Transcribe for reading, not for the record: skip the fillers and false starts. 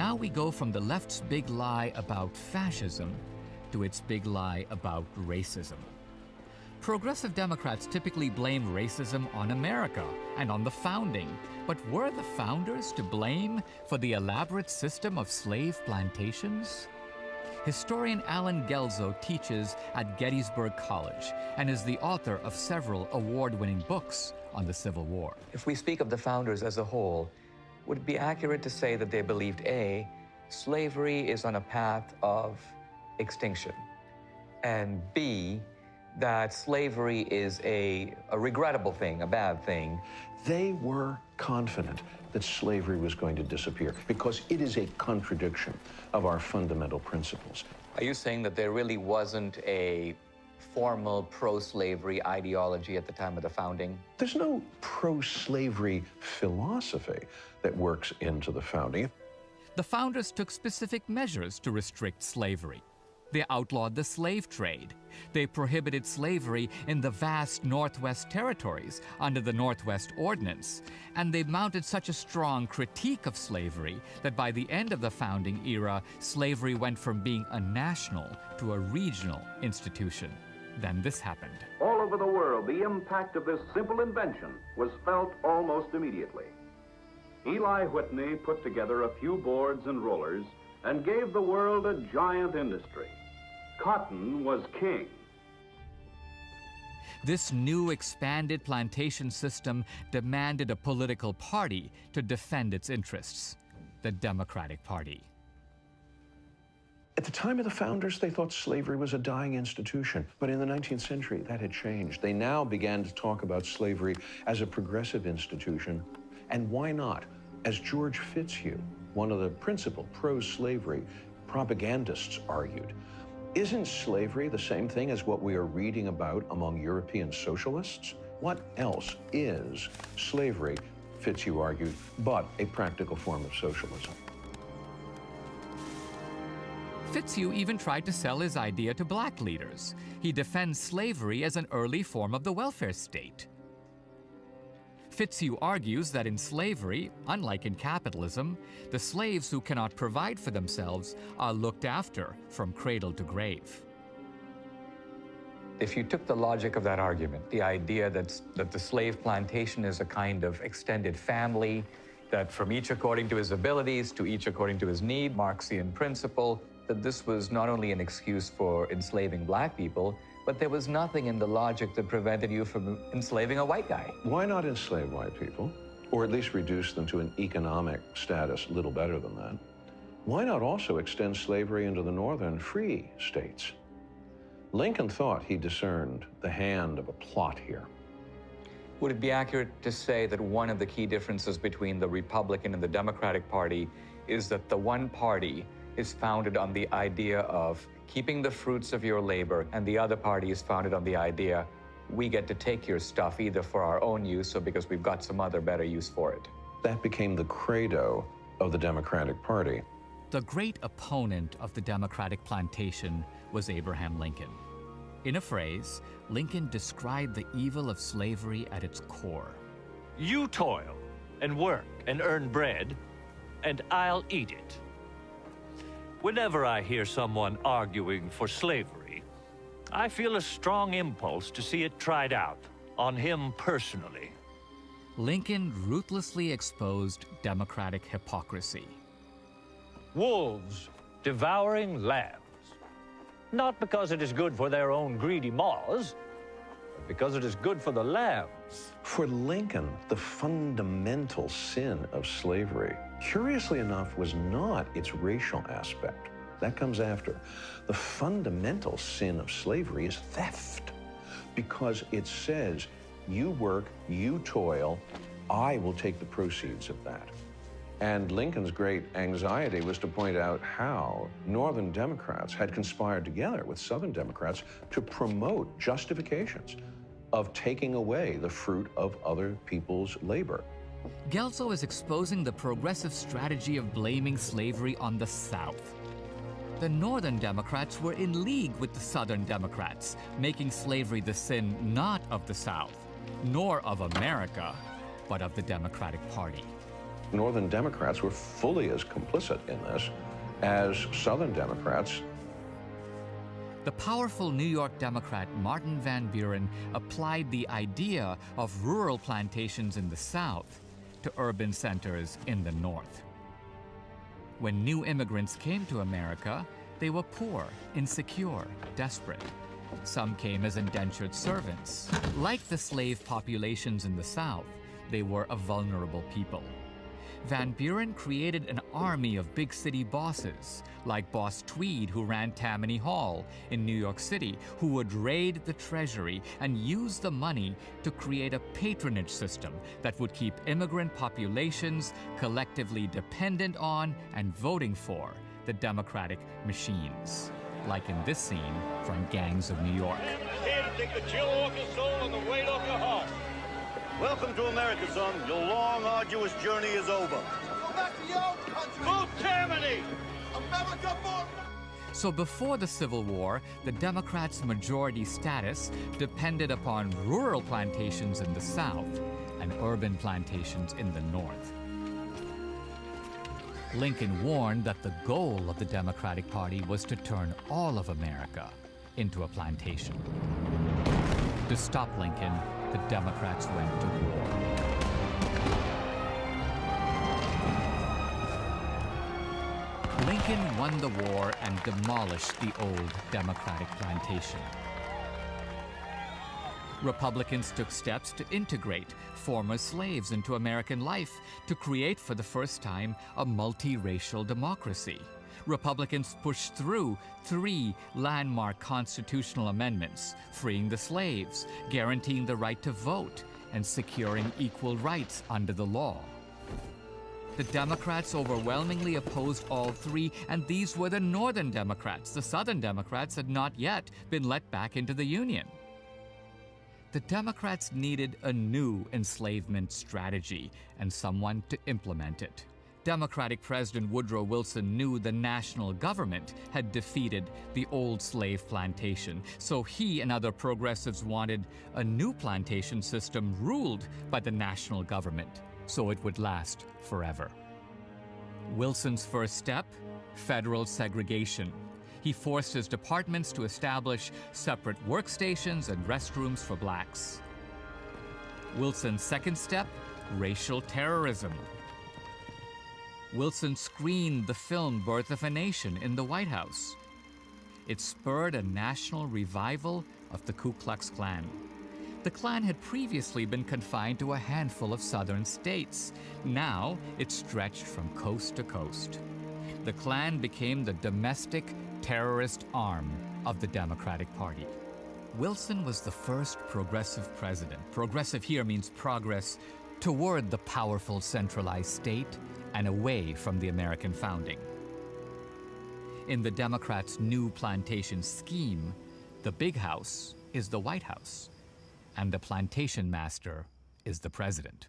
now we go from the left's big lie about fascism to its big lie about racism. Progressive Democrats typically blame racism on America and on the founding, but were the founders to blame for the elaborate system of slave plantations? Historian Alan Gelzo teaches at Gettysburg College and is the author of several award-winning books on the Civil War. If we speak of the founders as a whole, would it be accurate to say that they believed A, slavery is on a path of extinction, and B, that slavery is a regrettable thing, a bad thing? They were confident that slavery was going to disappear because it is a contradiction of our fundamental principles. Are you saying that there really wasn't a formal pro-slavery ideology at the time of the founding? There's no pro-slavery philosophy that works into the founding. The founders took specific measures to restrict slavery. They outlawed the slave trade. They prohibited slavery in the vast Northwest territories under the Northwest Ordinance. And they mounted such a strong critique of slavery that by the end of the founding era, slavery went from being a national to a regional institution. Then this happened. All over the world, the impact of this simple invention was felt almost immediately. Eli Whitney put together a few boards and rollers and gave the world a giant industry. Cotton was king. This new expanded plantation system demanded a political party to defend its interests, the Democratic Party. At the time of the founders, they thought slavery was a dying institution. But in the 19th century, that had changed. They now began to talk about slavery as a progressive institution. And why not? As George Fitzhugh, one of the principal pro-slavery propagandists, argued, isn't slavery the same thing as what we are reading about among European socialists? What else is slavery, Fitzhugh argued, but a practical form of socialism? Fitzhugh even tried to sell his idea to black leaders. He defends slavery as an early form of the welfare state. Fitzhugh argues that in slavery, unlike in capitalism, the slaves who cannot provide for themselves are looked after from cradle to grave. If you took the logic of that argument, the idea that the slave plantation is a kind of extended family, that from each according to his abilities to each according to his need, Marxian principle, that this was not only an excuse for enslaving black people, but there was nothing in the logic that prevented you from enslaving a white guy. Why not enslave white people, or at least reduce them to an economic status little better than that? Why not also extend slavery into the northern free states? Lincoln thought he discerned the hand of a plot here. Would it be accurate to say that one of the key differences between the Republican and the Democratic Party is that the one party is founded on the idea of keeping the fruits of your labor, and the other party is founded on the idea we get to take your stuff either for our own use or because we've got some other better use for it? That became the credo of the Democratic Party. The great opponent of the Democratic plantation was Abraham Lincoln. In a phrase, Lincoln described the evil of slavery at its core. You toil and work and earn bread, and I'll eat it. Whenever I hear someone arguing for slavery, I feel a strong impulse to see it tried out on him personally. Lincoln ruthlessly exposed Democratic hypocrisy. Wolves devouring lambs, not because it is good for their own greedy maws, but because it is good for the lambs. For Lincoln, the fundamental sin of slavery, curiously enough, was not its racial aspect. That comes after. The fundamental sin of slavery is theft, because it says, you work, you toil, I will take the proceeds of that. And Lincoln's great anxiety was to point out how Northern Democrats had conspired together with Southern Democrats to promote justifications of taking away the fruit of other people's labor. Gelso is exposing the progressive strategy of blaming slavery on the South. The Northern Democrats were in league with the Southern Democrats, making slavery the sin not of the South, nor of America, but of the Democratic Party. Northern Democrats were fully as complicit in this as Southern Democrats. The powerful New York Democrat Martin Van Buren applied the idea of rural plantations in the South to urban centers in the North. When new immigrants came to America, they were poor, insecure, desperate. Some came as indentured servants. Like the slave populations in the South, they were a vulnerable people. Van Buren created an army of big city bosses, like Boss Tweed, who ran Tammany Hall in New York City, who would raid the treasury and use the money to create a patronage system that would keep immigrant populations collectively dependent on and voting for the Democratic machines, like in this scene from Gangs of New York. Here to take the chill off your soul on the way off your heart. Welcome to America, son. Your long, arduous journey is over. Go back to your own country. Move Tammany! America for... So before the Civil War, the Democrats' majority status depended upon rural plantations in the South and urban plantations in the North. Lincoln warned that the goal of the Democratic Party was to turn all of America into a plantation. To stop Lincoln, the Democrats went to war. Lincoln won the war and demolished the old Democratic plantation. Republicans took steps to integrate former slaves into American life to create for the first time a multiracial democracy. Republicans pushed through 3 landmark constitutional amendments, freeing the slaves, guaranteeing the right to vote, and securing equal rights under the law. The Democrats overwhelmingly opposed all 3, and these were the Northern Democrats. The Southern Democrats had not yet been let back into the Union. The Democrats needed a new enslavement strategy and someone to implement it. Democratic President Woodrow Wilson knew the national government had defeated the old slave plantation, so he and other progressives wanted a new plantation system ruled by the national government, so it would last forever. Wilson's first step? Federal segregation. He forced his departments to establish separate workstations and restrooms for blacks. Wilson's second step? Racial terrorism. Wilson screened the film Birth of a Nation in the White House. It spurred a national revival of the Ku Klux Klan. The Klan had previously been confined to a handful of southern states. Now it stretched from coast to coast. The Klan became the domestic terrorist arm of the Democratic Party. Wilson was the first progressive president. Progressive here means progress toward the powerful centralized state and away from the American founding. In the Democrats' new plantation scheme, the big house is the White House, and the plantation master is the president.